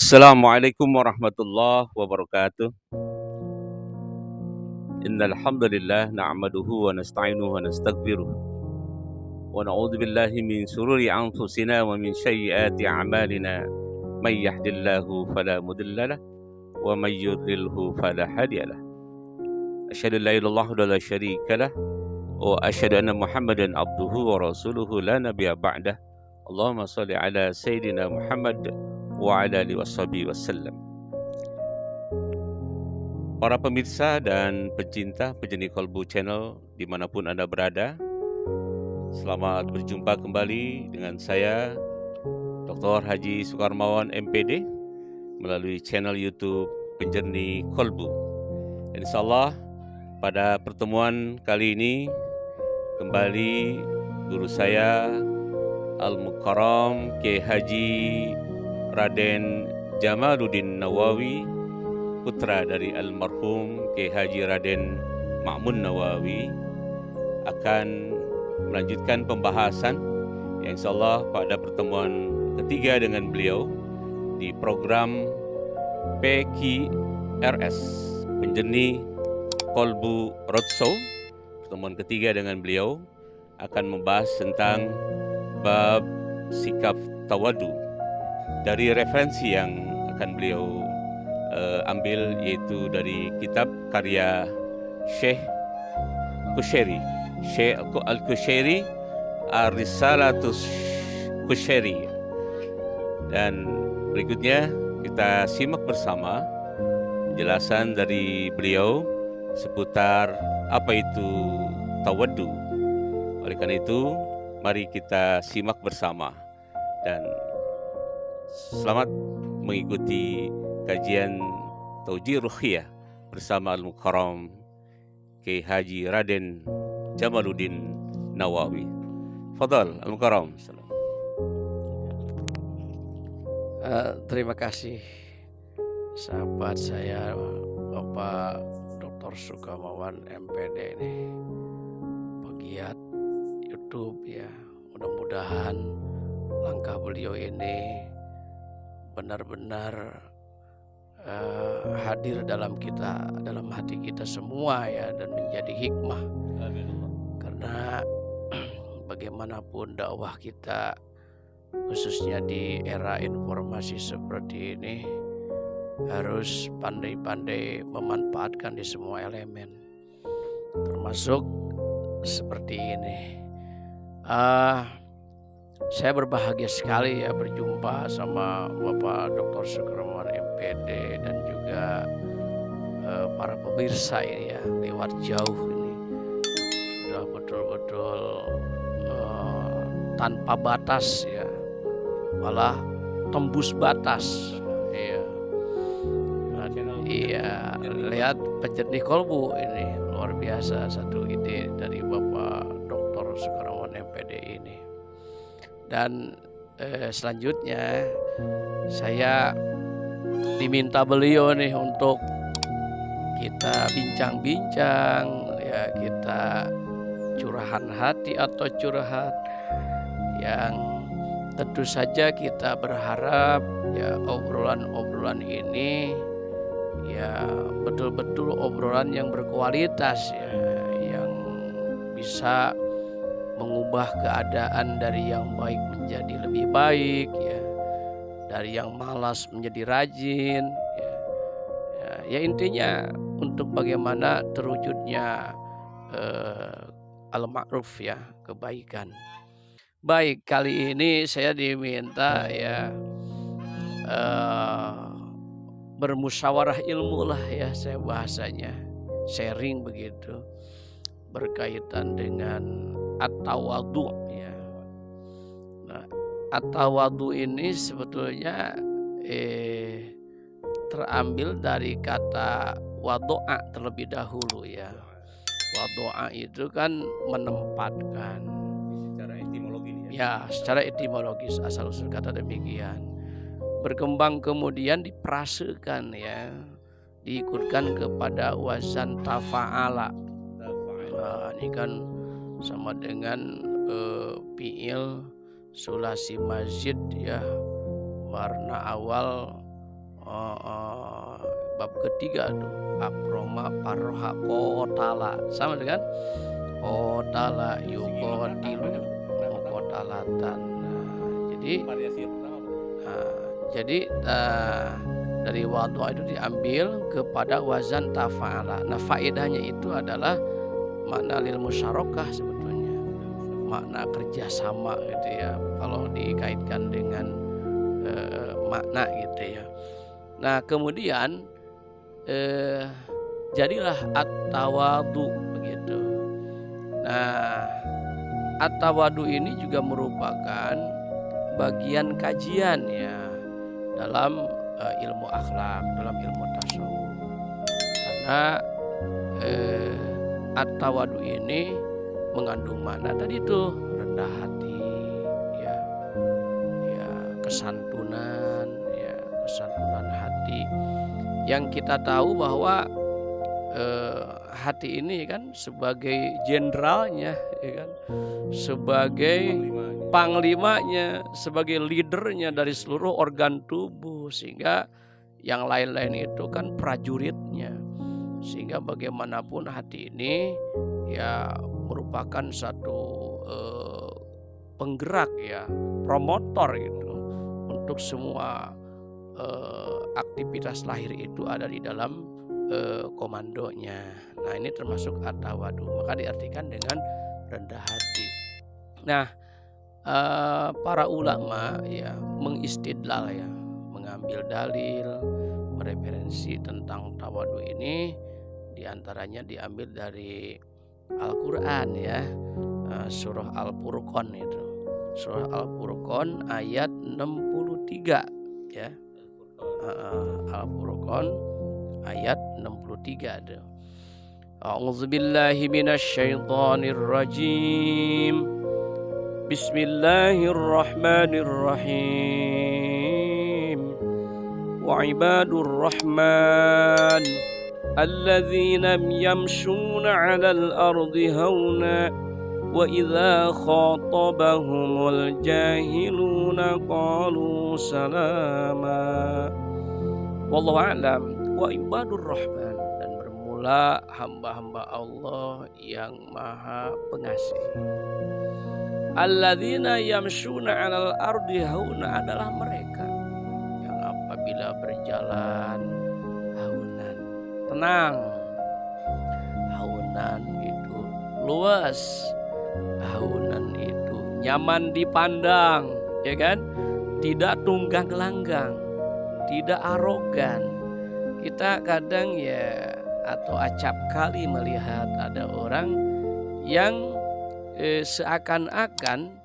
Assalamualaikum warahmatullahi wabarakatuh. Innal hamdalillah na'maduhu wa nasta'inuhu wa nastaghfiruh wa na'udzu billahi min shururi anfusina wa min sayyiati a'malina. May yahdihillahu fala mudilla lahu wa may yudlilhu fala hadiya lahu. Asyhadu an la ilaha illallah wa la syarika lah wa asyhadu anna Muhammadan abduhu wa rasuluhu la nabiyya ba'dah. Allahumma shalli ala sayyidina Muhammad wa ala alihi washabihi wasallam. Para pemirsa dan pencinta Penjernih Kolbu Channel dimanapun Anda berada, selamat berjumpa kembali dengan saya Dr. Haji Sukarmawan MPD melalui channel YouTube Penjernih Kolbu. Insyaallah pada pertemuan kali ini kembali guru saya Al-Mukarram Kiai Haji Raden Jamaluddin Nawawi, putra dari almarhum Kiai Haji Raden Ma'mun Nawawi, akan melanjutkan pembahasan yang insyaallah pada pertemuan ketiga dengan beliau di program PKRS Penjernih Kolbu Roadshow. Pertemuan ketiga dengan beliau akan membahas tentang bab sikap tawadu dari referensi yang akan beliau ambil, yaitu dari kitab karya Syekh Al-Kushairi, Ar-Risalatus Kushairi. Dan berikutnya kita simak bersama penjelasan dari beliau seputar apa itu tawaddu. Oleh karena itu, mari kita simak bersama dan selamat mengikuti kajian Taujih Ruqyah bersama Al-Mukarram Kiai Haji Raden Jamaluddin Nawawi. Fadal Al-Mukarram. Terima kasih sahabat saya Bapak Dr. Sukarmawan MPD ini, pegiat YouTube ya. Mudah-mudahan langkah beliau ini benar-benar hadir dalam hati kita semua ya, dan menjadi hikmah. Karena bagaimanapun dakwah kita, khususnya di era informasi seperti ini, harus pandai-pandai memanfaatkan di semua elemen, termasuk seperti ini. Saya berbahagia sekali ya berjumpa sama Bapak Dr. Sukarmawan MPD dan juga para pemirsa ini ya, lewat jauh ini. Sudah betul-betul tanpa batas ya, malah tembus batas. Iya, lihat Penjernih Kolbu ini luar biasa, satu ide dari Bapak Dr. Sukarmawan MPD ini. Dan selanjutnya saya diminta beliau nih untuk kita bincang-bincang ya, kita curahan hati atau curhat yang tentu saja kita berharap ya obrolan-obrolan ini ya betul-betul obrolan yang berkualitas ya, yang bisa mengubah keadaan dari yang baik menjadi lebih baik ya, dari yang malas menjadi rajin ya, intinya untuk bagaimana terwujudnya al-ma'ruf ya, kebaikan. Baik, kali ini saya diminta ya bermusyawarah ilmu lah ya, saya bahasanya sharing begitu, berkaitan dengan at-tawadhu ya. Nah, at-tawadhu ini sebetulnya terambil dari kata wado'a terlebih dahulu ya. Wado'a itu kan menempatkan. Secara etimologi ya, secara etimologis asal usul kata demikian. Berkembang kemudian diperasekan ya, diikutkan kepada wazan tafa'ala. Nah, ini kan sama dengan fi'il sulasi mazid ya, warna awal bab ketiga tuh akroma parroha kotala, sama dengan kotala yukotilu kotalatan. Jadi dari wadwa itu diambil kepada wazan tafa'ala. Nah, faedahnya itu adalah makna lil musyarakah sebetulnya, makna kerjasama gitu ya, kalau dikaitkan dengan makna gitu ya. Nah, kemudian jadilah at-tawadu begitu. Nah, at-tawadu ini juga merupakan bagian kajian ya dalam ilmu akhlak, dalam ilmu tasawuf. Karena at-tawadu ini mengandung makna tadi itu rendah hati, ya, kesantunan, ya, kesantunan hati. Yang kita tahu bahwa hati ini kan sebagai jenderalnya, ya kan, sebagai panglimanya, sebagai leadernya dari seluruh organ tubuh, sehingga yang lain-lain itu kan prajuritnya. Sehingga bagaimanapun hati ini ya merupakan satu penggerak ya, promotor itu untuk semua aktivitas lahir itu ada di dalam komandonya. Nah, ini termasuk at-tawadu, maka diartikan dengan rendah hati. Nah, para ulama ya mengistidlal ya, mengambil dalil, mereferensi tentang tawadu ini, diantaranya diambil dari Al-Quran ya, surah Al-Furqan itu, surah Al-Furqan ayat 63 ya, Al-Furqan ayat 63 ada. A'udzubillahi minasyaitonir rajim. Bismillahirrahmanirrahim. Wa ibadur rahman alladzina yamshuna 'alal ardi hauna wa idza khatabahumul jahiluna qalu salama. Wallahu a'lam. Wa ibadur rahman, dan bermula hamba-hamba Allah yang maha pengasih. Alladzina yamshuna 'alal ardi hauna adalah mereka yang apabila berjalan haunan, tenang. Haunan itu luas, haunan itu nyaman dipandang, ya kan? Tidak tunggang langgang, tidak arogan. Kita kadang ya atau acap kali melihat ada orang yang seakan-akan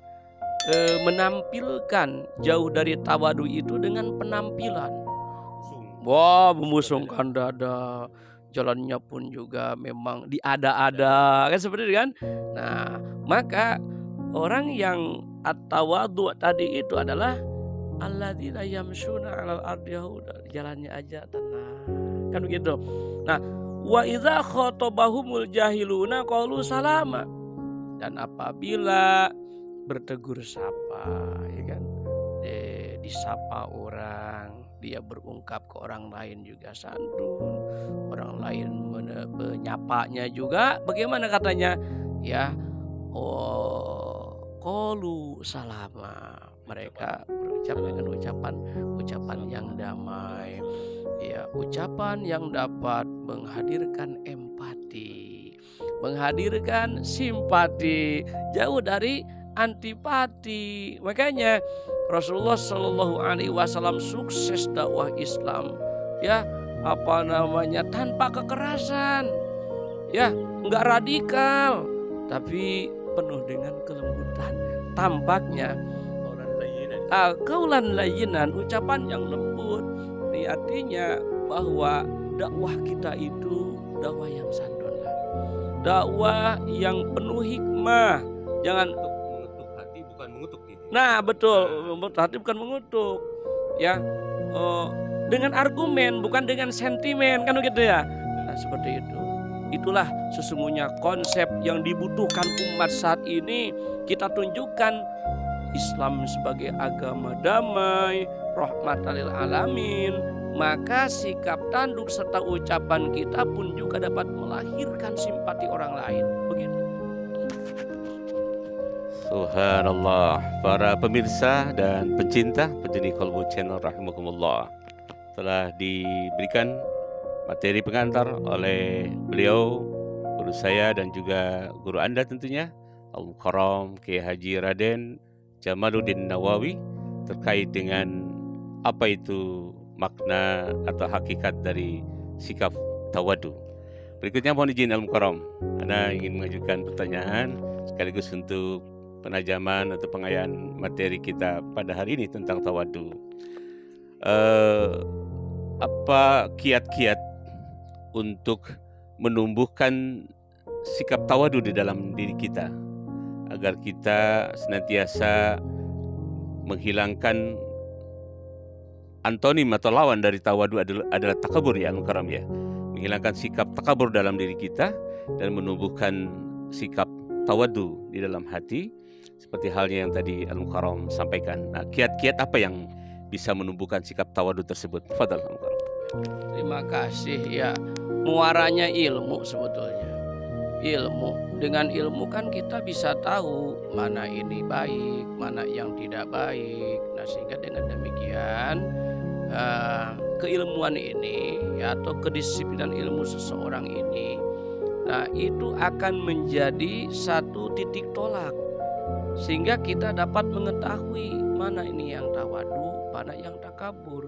menampilkan jauh dari tawadu itu dengan penampilan. Wah, memusungkan dada, jalannya pun juga memang diada-ada, kan seperti itu kan. Nah, maka orang yang at-tawadu tadi itu adalah alladzina yamshuna 'alal ardi hauna, jalannya aja tenang, kan begitu. Nah, wa idza khatabahumul jahiluna qalu salama, dan apabila bertegur sapa, ya kan, disapa orang, dia berungkap ke orang lain juga santun, orang lain menyapanya juga bagaimana katanya ya, qalu salama, mereka berucap dengan ucapan yang damai, ya, ucapan yang dapat menghadirkan empati, menghadirkan simpati, jauh dari antipati. Makanya Rasulullah Shallallahu Alaihi Wasallam sukses dakwah Islam, ya, tanpa kekerasan, ya, nggak radikal, tapi penuh dengan kelembutan. Tampaknya kaulan layinan, ucapan yang lembut. Ini artinya bahwa dakwah kita itu dakwah yang santun, dakwah yang penuh hikmah. Jangan mengutuk hati, bukan mengutuk gitu. Nah, betul, mengutuk hati bukan mengutuk, ya, dengan argumen bukan dengan sentimen, kan begitu ya. Nah, seperti itu. Itulah sesungguhnya konsep yang dibutuhkan umat saat ini. Kita tunjukkan Islam sebagai agama damai, rahmatan lil alamin, maka sikap tanduk serta ucapan kita pun juga dapat melahirkan simpati orang lain. Begitu. Subhanallah, para pemirsa dan pencinta penjeni Kolbu Channel rahimakumullah, telah diberikan materi pengantar oleh beliau, guru saya dan juga guru Anda tentunya, Al-Mukarram Kiai Haji Raden Jamaluddin Nawawi, terkait dengan apa itu makna atau hakikat dari sikap tawadu. Berikutnya mohon izin Al-Mukarram, Anda ingin mengajukan pertanyaan sekaligus untuk penajaman atau pengayaan materi kita pada hari ini tentang tawadu. Apa kiat-kiat untuk menumbuhkan sikap tawadu di dalam diri kita agar kita senantiasa menghilangkan antonim atau lawan dari tawadu adalah takabur ya Al-Mukarram ya. Menghilangkan sikap takabur dalam diri kita dan menumbuhkan sikap tawadu di dalam hati seperti halnya yang tadi Al-Mukarram sampaikan. Nah, kiat-kiat apa yang bisa menumbuhkan sikap tawadu tersebut? Fadal Al-Mukarram. Terima kasih ya. Muaranya ilmu sebetulnya. Ilmu. Dengan ilmu kan kita bisa tahu mana ini baik, mana yang tidak baik. Nah, sehingga dengan demikian keilmuan ini ya, atau kedisiplinan ilmu seseorang ini, nah itu akan menjadi satu titik tolak sehingga kita dapat mengetahui mana ini yang tawadu, mana yang takabur.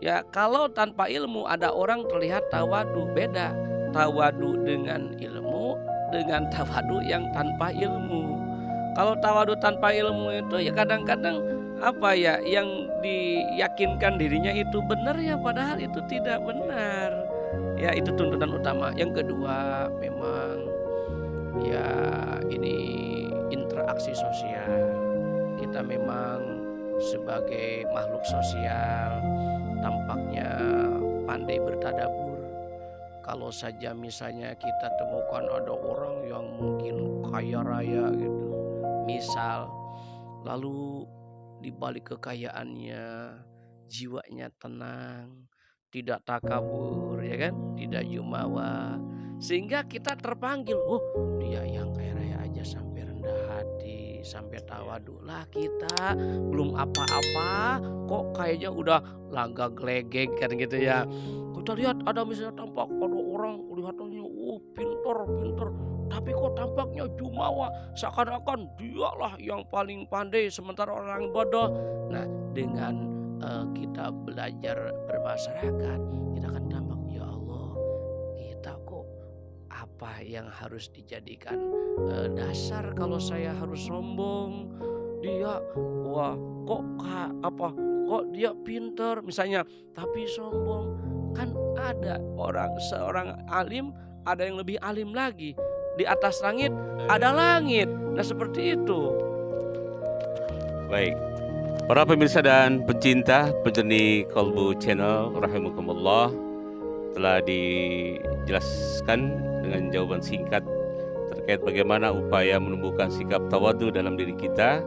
Ya, kalau tanpa ilmu ada orang terlihat tawadu, beda tawadu dengan ilmu dengan tawadu yang tanpa ilmu. Kalau tawadu tanpa ilmu itu ya kadang-kadang apa ya, yang diyakinkan dirinya itu benar ya padahal itu tidak benar. Ya, itu tuntutan utama. Yang kedua memang ya ini interaksi sosial. Kita memang sebagai makhluk sosial tampaknya pandai bertadabur. Kalau saja misalnya kita temukan ada orang yang mungkin kaya raya gitu, misal, lalu di balik kekayaannya jiwanya tenang, tidak takabur, ya kan, tidak jumawa, sehingga kita terpanggil, oh dia yang kaya raya aja sampai rendah hati, sampai tawadu, lah kita belum apa-apa kok kayaknya udah langgak gelegek kan gitu ya. Kita lihat ada misalnya tampak ada orang kelihatannya pintar, tapi kok tampaknya jumawa, seakan-akan dialah yang paling pandai sementara orang bodoh. Nah, dengan kita belajar bermasyarakat, kita akan tampak, ya Allah, kita kok apa yang harus dijadikan dasar kalau saya harus sombong? Dia wah kok dia pintar misalnya tapi sombong. Kan ada seorang alim, ada yang lebih alim lagi. Di atas langit ada langit. Nah, seperti itu. Baik, para pemirsa dan pencinta penjeni Kolbu Channel rahimakumullah, telah dijelaskan dengan jawaban singkat terkait bagaimana upaya menumbuhkan sikap tawadu dalam diri kita.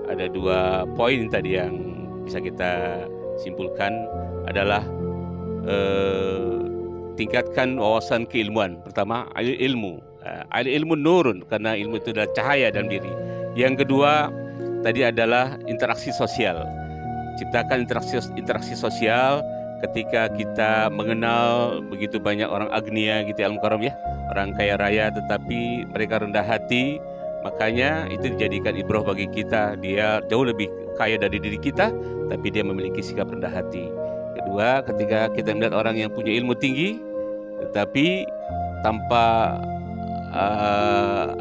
Ada 2 poin tadi yang bisa kita simpulkan adalah tingkatkan wawasan keilmuan. Pertama, ilmu nurun, karena ilmu itu adalah cahaya dalam diri. Yang kedua tadi adalah interaksi sosial. Ciptakan interaksi sosial ketika kita mengenal begitu banyak orang agnia gitu ya Al-Mukarram ya, orang kaya raya tetapi mereka rendah hati, makanya itu dijadikan ibrah bagi kita. Dia jauh lebih kaya dari diri kita tapi dia memiliki sikap rendah hati. Kedua, ketika kita melihat orang yang punya ilmu tinggi tetapi tanpa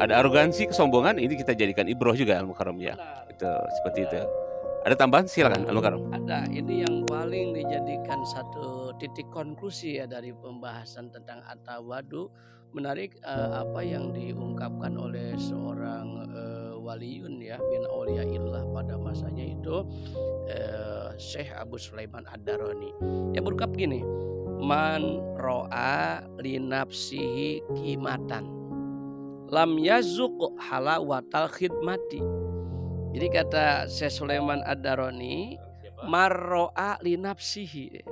ada arogansi, kesombongan, ini kita jadikan ibrah juga Al-Mukarram ya. Itu seperti itu. Ada tambahan? Silakan Al-Mukarram. Ada, ini yang paling dijadikan satu titik konklusi ya dari pembahasan tentang at-tawadu. Menarik apa yang diungkapkan oleh seorang waliyun ya, bin auliyaillah pada masanya itu, Syekh Abu Sulaiman Ad-Darani, yang berkata gini, man ro'a linafsihi qimatan lam yazuk halawatal khidmati. Jadi kata Syekh Sulaiman Ad-Darani, man ro'a linafsihi,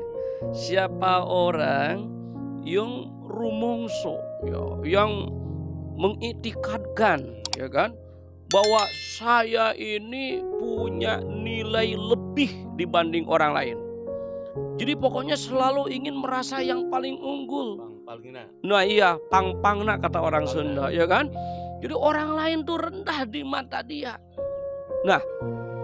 Siapa orang yang rumongso, ya, yang mengiktikadkan, ya kan, bahwa saya ini punya nilai lebih dibanding orang lain. Jadi pokoknya selalu ingin merasa yang paling unggul. Nah iya, pang-pangna kata orang Sunda, ya kan. Jadi orang lain tuh rendah di mata dia. Nah,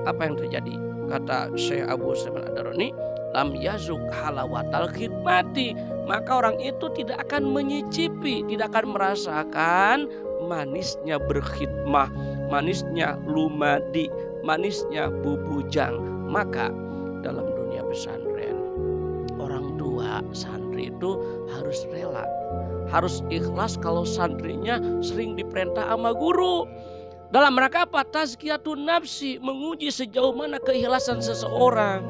apa yang terjadi? Kata Syekh Abu Sulaiman Ad-Darani, lam yazuk halawatal khidmati. Maka orang itu tidak akan menyicipi, tidak akan merasakan manisnya berkhidmah, manisnya lumadi, manisnya bubujang. Maka dalam dunia pesantren, orang tua santri itu harus rela, harus ikhlas kalau santrinya sering diperintah sama guru. Dalam rangka apa? Tazkiyatun nafsi, menguji sejauh mana keikhlasan seseorang.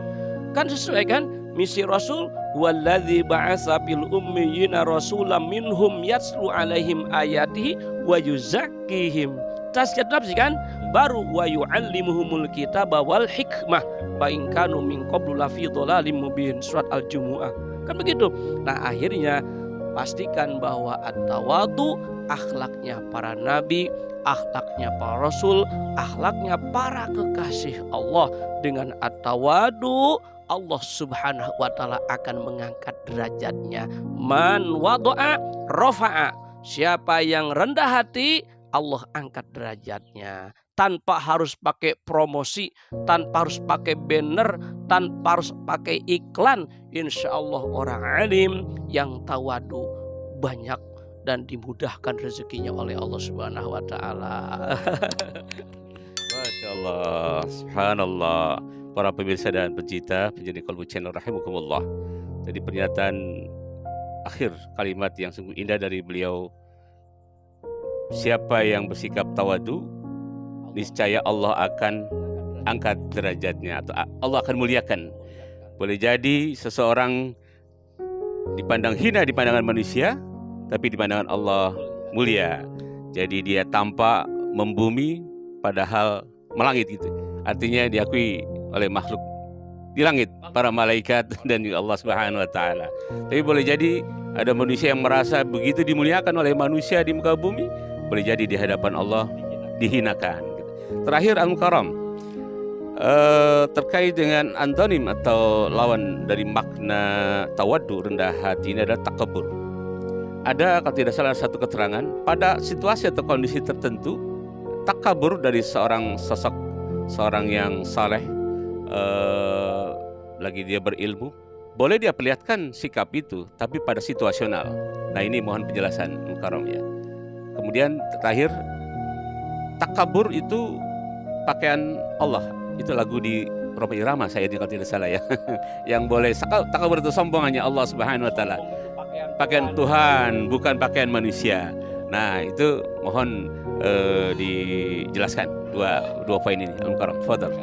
Kan sesuai kan? Misi Rasul, walladzi ba'atsa fil ummiyina rasulam minhum yatslu alaihim ayatihi wa yuzakkihim. Tazkiyatun nafsi kan? Baru wa yu'allimuhumul kitaba wal hikmah wa in kanu min qablu lafi dhalalim mubin. Surat Al-Jumu'ah. Kan begitu. Nah, akhirnya pastikan bahwa at-tawadhu, akhlaknya para nabi, akhlaknya para rasul, akhlaknya para kekasih Allah. Dengan at-tawadhu, Allah Subhanahu wa taala akan mengangkat derajatnya. Man wada'a rafa'a. Siapa yang rendah hati, Allah angkat derajatnya. Tanpa harus pakai promosi, tanpa harus pakai banner, tanpa harus pakai iklan. Insya Allah orang alim yang tawadu banyak dan dimudahkan rezekinya oleh Allah Subhanahu wa taala. Masya Allah, subhanallah. Para pemirsa dan pencinta penjadi Qalbu Channel rahimakumullah. Jadi pernyataan akhir kalimat yang sungguh indah dari beliau, siapa yang bersikap tawadu, niscaya Allah akan angkat derajatnya atau Allah akan muliakan. Boleh jadi seseorang dipandang hina di pandangan manusia, tapi di pandangan Allah mulia. Jadi dia tampak membumi padahal melangit gitu. Artinya diakui oleh makhluk di langit, para malaikat dan juga Allah Subhanahu wa taala. Tapi boleh jadi ada manusia yang merasa begitu dimuliakan oleh manusia di muka bumi, boleh jadi di hadapan Allah dihinakan. Terakhir Al-Mukarram, terkait dengan antonim atau lawan dari makna tawaddu, rendah hati, ini adalah takabur. Ada kalau tidak salah satu keterangan pada situasi atau kondisi tertentu, takabur dari seorang sosok, seorang yang saleh, lagi dia berilmu, boleh dia perlihatkan sikap itu, tapi pada situasional. Nah ini mohon penjelasan Mukarram ya. Kemudian terakhir, takabur itu pakaian Allah. Itu lagu di Roma Irama saya kalau tidak salah ya. Yang boleh takabur itu sombong hanya Allah Subhanahu wa taala. Pakaian Tuhan, bukan pakaian manusia. Nah itu mohon dijelaskan dua poin ini. Al-Mukarram, fadhal.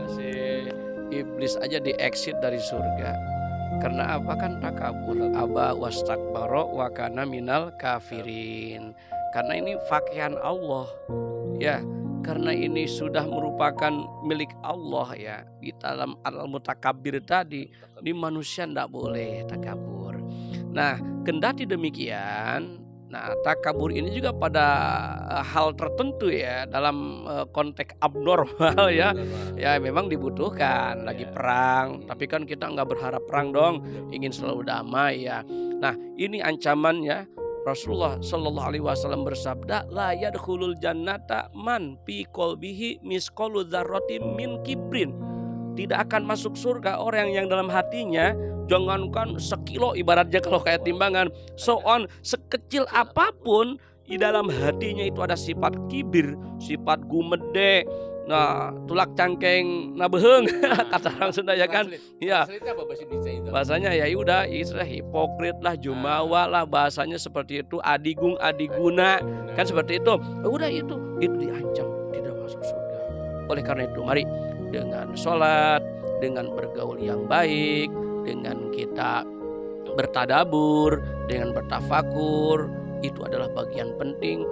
Iblis aja di exit dari surga karena apa? Kan takabur, aba wastakbaro wa kana minal kafirin. Karena ini pakaian Allah ya, karena ini sudah merupakan milik Allah ya. Di dalam al-mutakabbir tadi, di manusia tidak boleh takabur. Nah kendati demikian, nah takabur ini juga pada hal tertentu ya, dalam konteks abnormal ya, ya memang dibutuhkan lagi perang, tapi kan kita nggak berharap perang dong, ingin selalu damai ya. Nah ini ancamannya. Rasulullah Shallallahu Alaihi Wasallam bersabda, la yadkhulul jannata man fi qalbihi misqalu dzarratin min kibrin. Tidak akan masuk surga orang yang dalam hatinya, jangankan sekilo, ibaratnya kalau kayak timbangan, sekecil apapun di dalam hatinya itu ada sifat kibir, sifat gumede, nah tulak cangkeng nabeheng kata orang Sunda ya kan. Ya bahasanya ya udah istilah hipokrit lah, jumawa lah, bahasanya seperti itu, adigung adiguna kan seperti itu. Udah itu diancam tidak masuk surga. Oleh karena itu mari dengan sholat, dengan bergaul yang baik, dengan kita bertadabur, dengan bertafakur, itu adalah bagian penting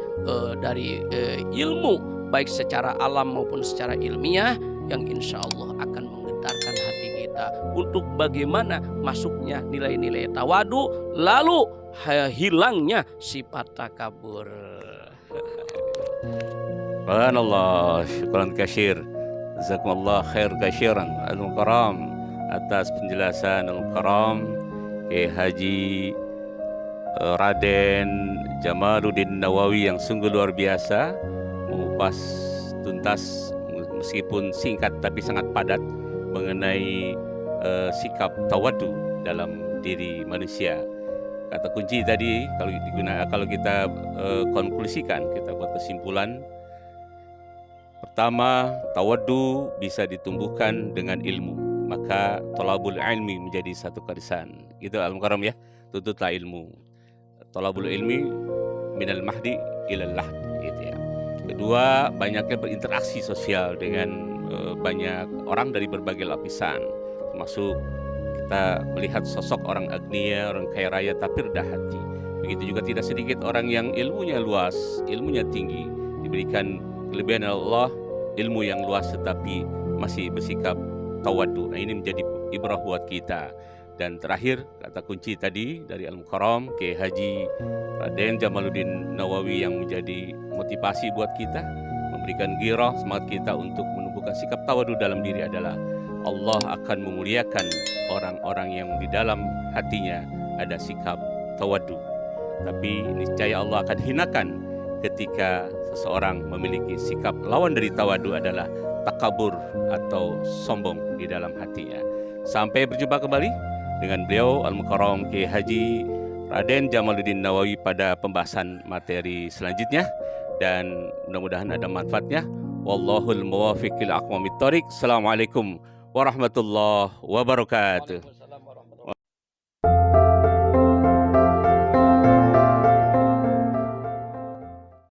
dari ilmu, baik secara alam maupun secara ilmiah, yang insya Allah akan menggetarkan hati kita untuk bagaimana masuknya nilai-nilai tawadu, lalu hilangnya sifat takabur. Subhanallah, syukran katsir. Jazakumullah khair katsiran Al-Mukarram atas penjelasan Al-Mukarram Haji Raden Jamaluddin Nawawi yang sungguh luar biasa, mengupas tuntas meskipun singkat tapi sangat padat mengenai sikap tawadu dalam diri manusia. Kata kunci tadi kalau kita konklusikan, kita buat kesimpulan. Pertama, tawadu bisa ditumbuhkan dengan ilmu. Maka thalabul ilmi menjadi satu karisan. Itu Al-Mukarram ya. Tuntutlah ilmu. Thalabul ilmi minal mahdi ilal lahd, gitu ya. Kedua, banyaknya berinteraksi sosial dengan banyak orang dari berbagai lapisan. Termasuk kita melihat sosok orang agnia, orang kaya raya tapi rendah hati. Begitu juga tidak sedikit orang yang ilmunya luas, ilmunya tinggi, diberikan kelebihan Allah, ilmu yang luas tetapi masih bersikap tawadu. Nah, ini menjadi ibrah buat kita. Dan terakhir, kata kunci tadi dari Al-Mukarram Kiai Haji Raden Jamaluddin Nawawi yang menjadi motivasi buat kita, memberikan ghirah semangat kita untuk menumbuhkan sikap tawadu dalam diri adalah Allah akan memuliakan orang-orang yang di dalam hatinya ada sikap tawadu. Tapi niscaya Allah akan hinakan ketika seseorang memiliki sikap lawan dari tawadu adalah takabur atau sombong di dalam hatinya. Sampai berjumpa kembali dengan beliau Al-Mukarram Kiai Haji Raden Jamaluddin Nawawi pada pembahasan materi selanjutnya, dan mudah-mudahan ada manfaatnya. Wallahul muwaffiq ila aqwamit thoriq. Assalamualaikum warahmatullahi wabarakatuh.